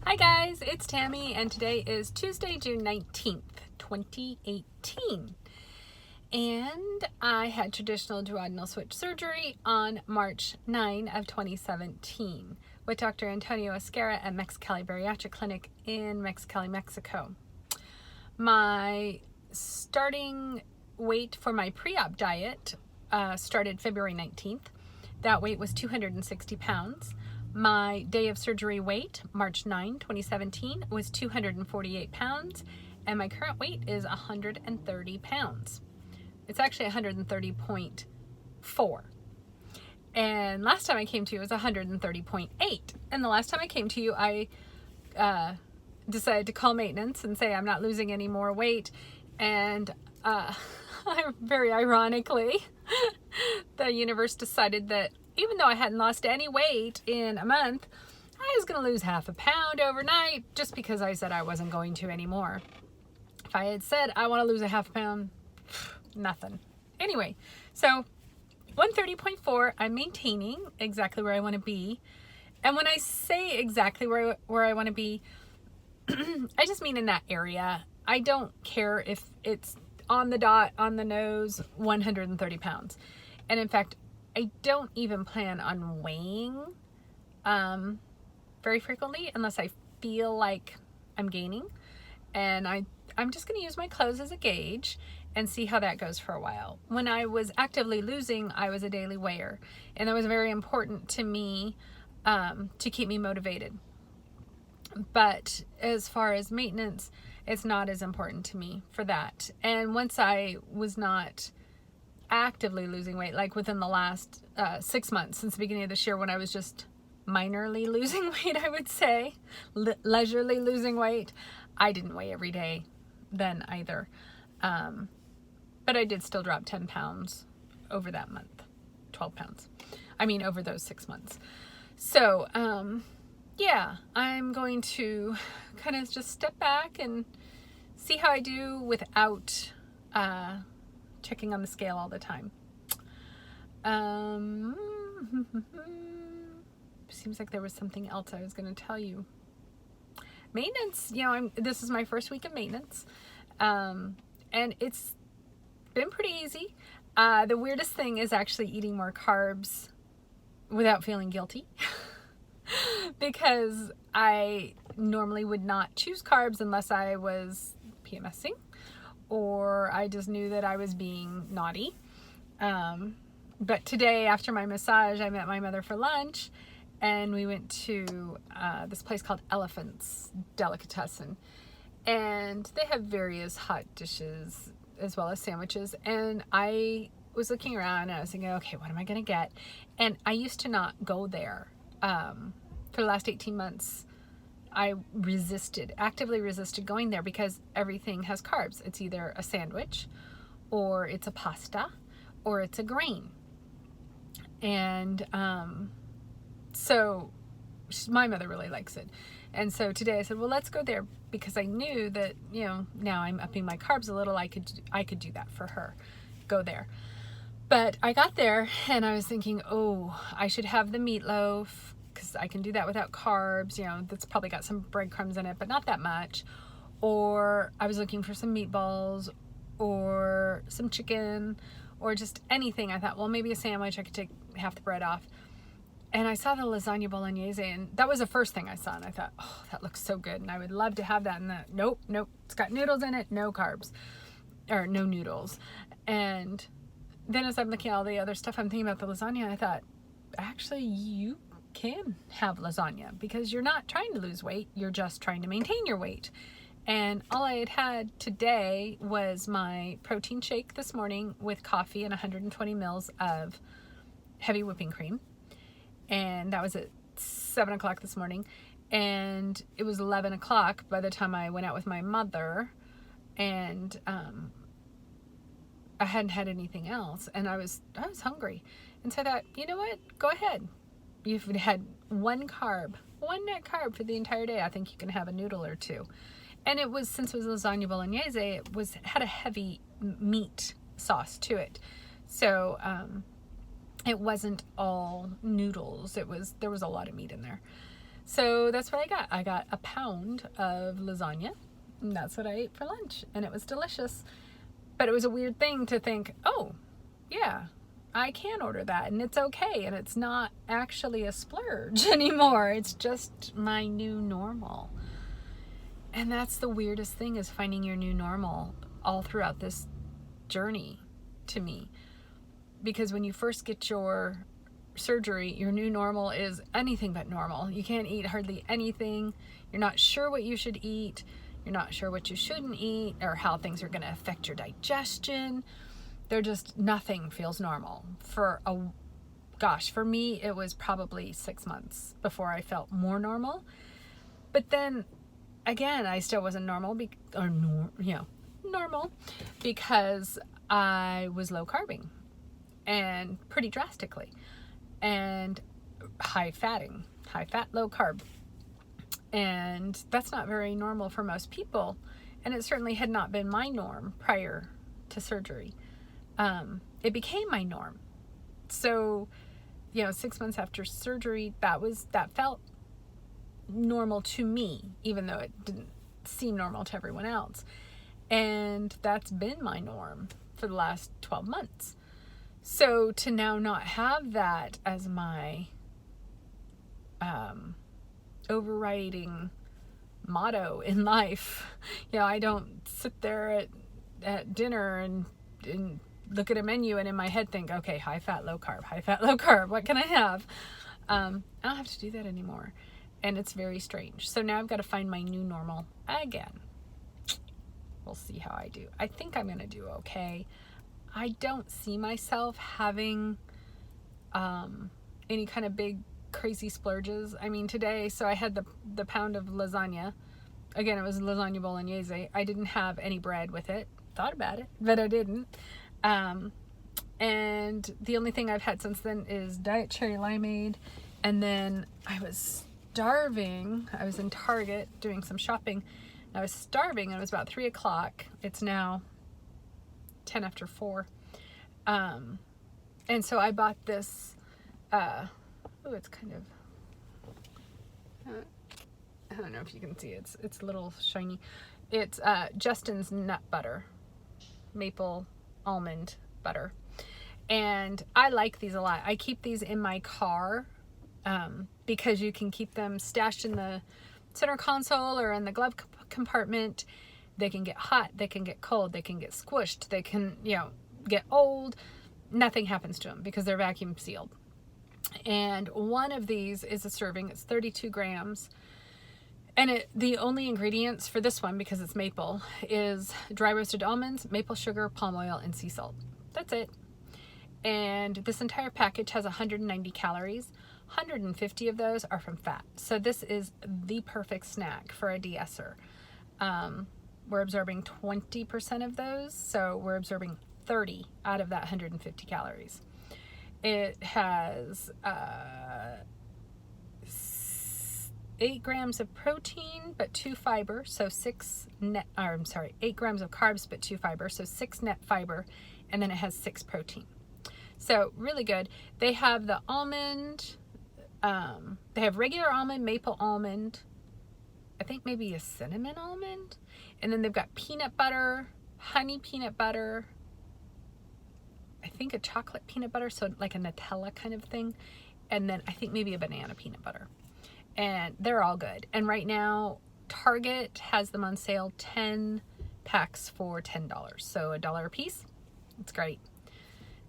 Hi guys, it's Tammy and today is Tuesday, June 19th, 2018. And I had traditional duodenal switch surgery on March 9 of 2017 with Dr. Antonio Esquera at Mexicali Bariatric Clinic in Mexicali, Mexico. My starting weight for my pre-op diet started February 19th. That weight was 260 pounds. My day of surgery weight, March 9, 2017, was 248 pounds, and my current weight is 130 pounds. It's actually 130.4. And last time I came to you was 130.8. And the last time I came to you, I decided to call maintenance and say I'm not losing any more weight. And very ironically, the universe decided that even though I hadn't lost any weight in a month, I was going to lose half a pound overnight just because I said I wasn't going to anymore. If I had said I want to lose a half a pound, nothing. Anyway, so 130.4, I'm maintaining exactly where I want to be. And when I say exactly where I want to be, I just mean in that area. I don't care if it's on the dot, on the nose, 130 pounds. And in fact, I don't even plan on weighing very frequently unless I feel like I'm gaining. And I'm just going to use my clothes as a gauge and see how that goes for a while. When I was actively losing, I was a daily weigher. And that was very important to me to keep me motivated. But as far as maintenance, it's not as important to me for that. And once I was not actively losing weight, like within the last 6 months since the beginning of this year, when I was just minorly losing weight, I would say, leisurely losing weight, I didn't weigh every day then either. But I did still drop 10 pounds over that month, 12 pounds. I mean, over those 6 months. So, yeah, I'm going to kind of just step back and see how I do without checking on the scale all the time. Seems like there was something else I was going to tell you. Maintenance, this is my first week of maintenance, and it's been pretty easy. The weirdest thing is actually eating more carbs without feeling guilty. Because I normally would not choose carbs unless I was PMSing or I just knew that I was being naughty. But today, after my massage, I met my mother for lunch and we went to this place called Elephant's Delicatessen. And they have various hot dishes as well as sandwiches. And I was looking around and I was thinking, okay, what am I going to get? And I used to not go there. For the last 18 months, I actively resisted going there because everything has carbs. It's either a sandwich or it's a pasta or it's a grain. And so my mother really likes it. And so today I said, well, let's go there because I knew that, now I'm upping my carbs a little. I could do that for her, go there. But I got there and I was thinking, oh, I should have the meatloaf because I can do that without carbs. That's probably got some breadcrumbs in it, but not that much. Or I was looking for some meatballs or some chicken or just anything. I thought, well, maybe a sandwich. I could take half the bread off. And I saw the lasagna bolognese, and that was the first thing I saw. And I thought, oh, that looks so good. And I would love to have that. And nope. It's got noodles in it, no carbs or no noodles. And then as I'm looking at all the other stuff, I'm thinking about the lasagna. And I thought, actually, you can have lasagna because you're not trying to lose weight. You're just trying to maintain your weight. And all I had today was my protein shake this morning with coffee and 120 mils of heavy whipping cream. And that was at 7 o'clock this morning. And it was 11 o'clock by the time I went out with my mother. And I hadn't had anything else. And I was hungry. And so I thought, you know what? Go ahead. You've had one net carb for the entire day. I think you can have a noodle or two. And it was, since it was lasagna bolognese, it had a heavy meat sauce to it. So it wasn't all noodles. There was a lot of meat in there. So that's what I got. I got a pound of lasagna, and that's what I ate for lunch, and it was delicious. But it was a weird thing to think, oh, yeah, I can order that, and it's okay, and it's not actually a splurge anymore. It's just my new normal. And that's the weirdest thing, is finding your new normal all throughout this journey to me. Because when you first get your surgery, your new normal is anything but normal. You can't eat hardly anything. You're not sure what you should eat. You're not sure what you shouldn't eat, or how things are going to affect your digestion. Nothing feels normal. For me, it was probably 6 months before I felt more normal. But then again, I still wasn't normal, normal, because I was low carbing, and pretty drastically, and high fat, low carb. And that's not very normal for most people. And it certainly had not been my norm prior to surgery. It became my norm. So, 6 months after surgery, that felt normal to me, even though it didn't seem normal to everyone else. And that's been my norm for the last 12 months. So to now not have that as my overriding motto in life. I don't sit there at dinner and look at a menu and in my head think, okay, high fat, low carb, what can I have? I don't have to do that anymore. And it's very strange. So now I've got to find my new normal again. We'll see how I do. I think I'm going to do okay. I don't see myself having any kind of big crazy splurges. I mean, today, so I had the pound of lasagna. Again, it was lasagna bolognese. I didn't have any bread with it. Thought about it, but I didn't. And the only thing I've had since then is diet cherry limeade. And then I was starving. I was in Target doing some shopping. I was starving, and it was about 3 o'clock. It's now 10 after 4. And so I bought this, it's kind of, I don't know if you can see it. It's a little shiny. It's Justin's nut butter, maple almond butter. And I like these a lot. I keep these in my car because you can keep them stashed in the center console or in the glove compartment. They can get hot, they can get cold, they can get squished, they can, get old. Nothing happens to them because they're vacuum sealed. And one of these is a serving. It's 32 grams. And the only ingredients for this one, because it's maple, is dry roasted almonds, maple sugar, palm oil, and sea salt. That's it. And this entire package has 190 calories. 150 of those are from fat. So this is the perfect snack for a de-esser. We're absorbing 20% of those, so we're absorbing 30 out of that 150 calories. It has 8 grams of protein, but 2 fiber, so 8 grams of carbs, but 2 fiber, so 6 net fiber, and then it has 6 protein. So really good. They have the almond, they have regular almond, maple almond, I think maybe a cinnamon almond, and then they've got peanut butter, honey peanut butter, I think a chocolate peanut butter, so like a Nutella kind of thing, and then I think maybe a banana peanut butter. And they're all good. And right now, Target has them on sale, 10 packs for $10. So $1 a piece. It's great.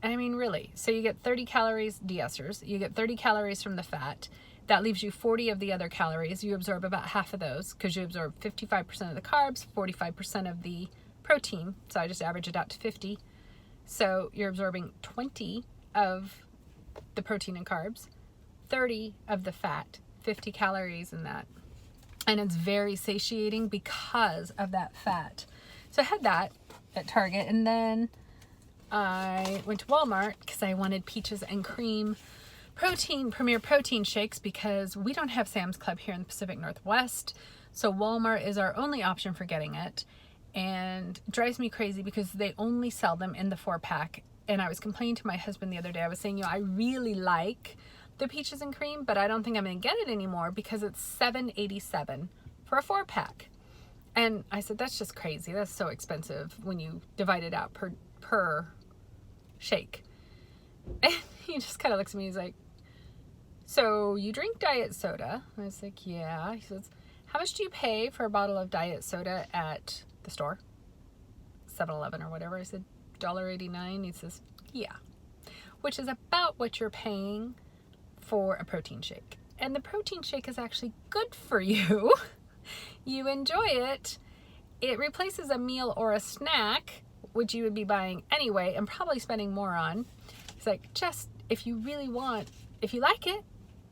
And I mean, really. So you get 30 calories, de-essers. You get 30 calories from the fat. That leaves you 40 of the other calories. You absorb about half of those because you absorb 55% of the carbs, 45% of the protein. So I just average it out to 50. So you're absorbing 20 of the protein and carbs, 30 of the fat, 50 calories in that. And it's very satiating because of that fat. So I had that at Target, and then I went to Walmart because I wanted peaches and cream Premier Protein shakes, because we don't have Sam's Club here in the Pacific Northwest. So Walmart is our only option for getting it. And it drives me crazy because they only sell them in the 4-pack. And I was complaining to my husband the other day. I was saying, I really like the peaches and cream, but I don't think I'm gonna get it anymore because it's $7.87 for a 4-pack. And I said, that's just crazy. That's so expensive when you divide it out per shake. And he just kind of looks at me. He's like, so you drink diet soda? And I was like, yeah. He says, how much do you pay for a bottle of diet soda at the store? 7-Eleven or whatever. I said, $1.89. He says, yeah. Which is about what you're paying for a protein shake. And the protein shake is actually good for you. You enjoy it. It replaces a meal or a snack, which you would be buying anyway and probably spending more on. It's like, just if you really want, if you like it,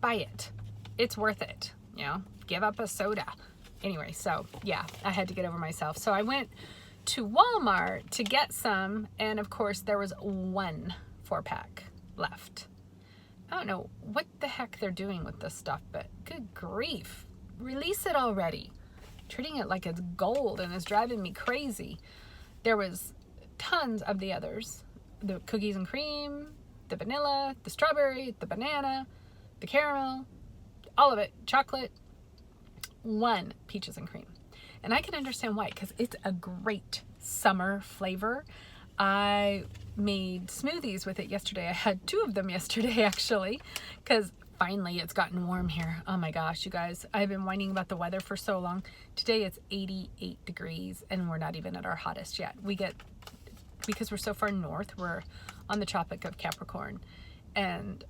buy it. It's worth it. You know, give up a soda. Anyway, so yeah, I had to get over myself. So I went to Walmart to get some, and of course there was one 4-pack left. I don't know what the heck they're doing with this stuff, but good grief. Release it already. Treating it like it's gold, and it's driving me crazy. There was tons of the others. The cookies and cream, the vanilla, the strawberry, the banana, the caramel, all of it, chocolate. One peaches and cream. And I can understand why, because it's a great summer flavor. I made smoothies with it yesterday. I had 2 of them yesterday, actually, because finally it's gotten warm here. Oh my gosh, you guys, I've been whining about the weather for so long. Today it's 88 degrees and we're not even at our hottest yet. We get, because we're so far north, we're on the Tropic of Capricorn. And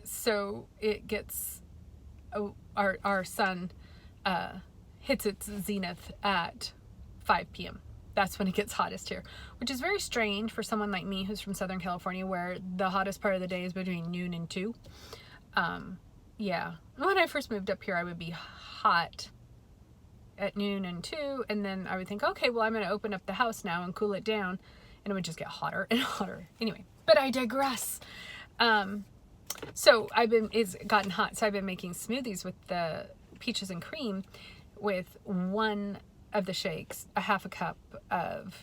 so it gets, our sun hits its zenith at 5 p.m. That's when it gets hottest here, which is very strange for someone like me who's from Southern California, where the hottest part of the day is between noon and 2. Yeah, when I first moved up here, I would be hot at noon and 2, and then I would think, okay, well, I'm going to open up the house now and cool it down, and it would just get hotter and hotter. Anyway, but I digress. So it's gotten hot, so I've been making smoothies with the peaches and cream with one of the shakes, a half a cup of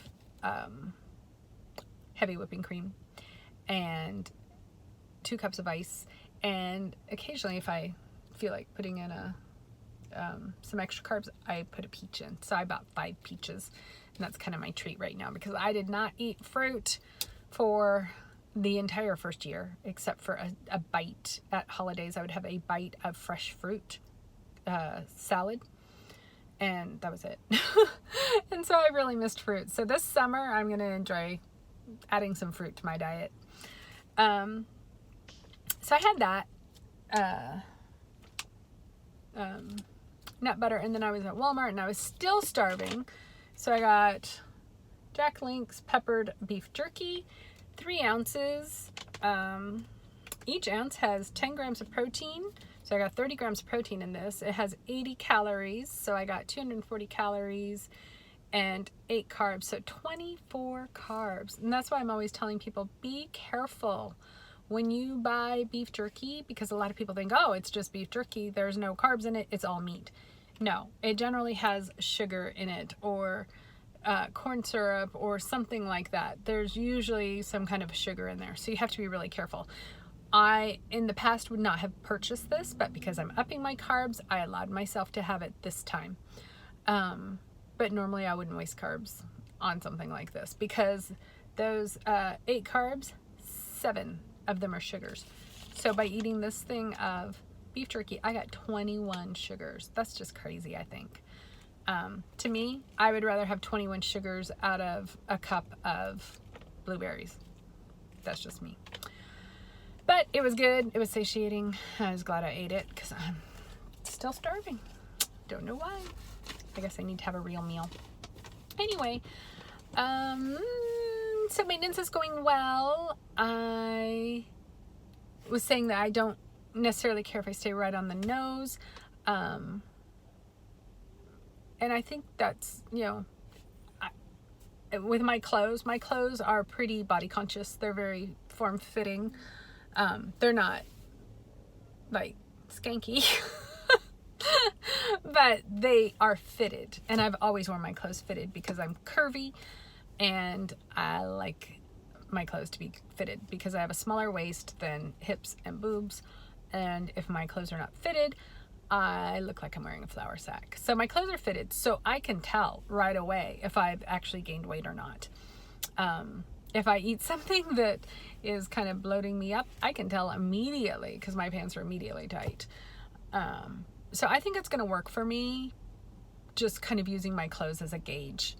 heavy whipping cream, and 2 cups of ice, and occasionally if I feel like putting in some extra carbs, I put a peach in. So I bought 5 peaches, and that's kind of my treat right now, because I did not eat fruit for the entire first year, except for a bite at holidays. I would have a bite of fresh fruit salad, and that was it. And so I really missed fruit. So this summer I'm going to enjoy adding some fruit to my diet. So I had that nut butter, and then I was at Walmart and I was still starving. So I got Jack Link's peppered beef jerky, 3 ounces. Each ounce has 10 grams of protein. So I got 30 grams of protein in this. It has 80 calories. So I got 240 calories and 8 carbs. So 24 carbs. And that's why I'm always telling people, be careful when you buy beef jerky, because a lot of people think, oh, it's just beef jerky. There's no carbs in it. It's all meat. No, it generally has sugar in it, or corn syrup or something like that. There's usually some kind of sugar in there. So you have to be really careful. I, in the past, would not have purchased this, but because I'm upping my carbs, I allowed myself to have it this time. But normally I wouldn't waste carbs on something like this, because those 8 carbs, 7 of them are sugars. So by eating this thing of beef jerky, I got 21 sugars. That's just crazy, I think. To me, I would rather have 21 sugars out of a cup of blueberries. That's just me. But it was good. It was satiating. I was glad I ate it, because I'm still starving. Don't know why. I guess I need to have a real meal. Anyway, so maintenance is going well. I was saying that I don't necessarily care if I stay right on the nose. And I think that's, with my clothes are pretty body conscious. They're very form-fitting. They're not like skanky, but they are fitted. And I've always worn my clothes fitted because I'm curvy and I like my clothes to be fitted because I have a smaller waist than hips and boobs. And if my clothes are not fitted, I look like I'm wearing a flour sack. So my clothes are fitted, so I can tell right away if I've actually gained weight or not. If I eat something that is kind of bloating me up, I can tell immediately because my pants are immediately tight. So I think it's going to work for me, just kind of using my clothes as a gauge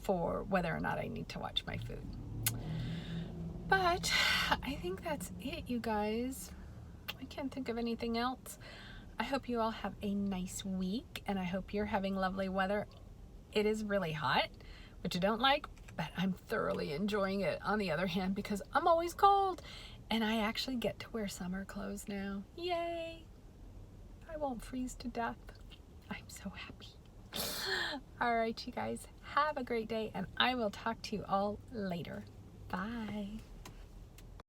for whether or not I need to watch my food. But I think that's it, you guys. I can't think of anything else. I hope you all have a nice week, and I hope you're having lovely weather. It is really hot, which I don't like, but I'm thoroughly enjoying it on the other hand because I'm always cold, and I actually get to wear summer clothes now. Yay! I won't freeze to death. I'm so happy. All right, you guys, have a great day, and I will talk to you all later. Bye.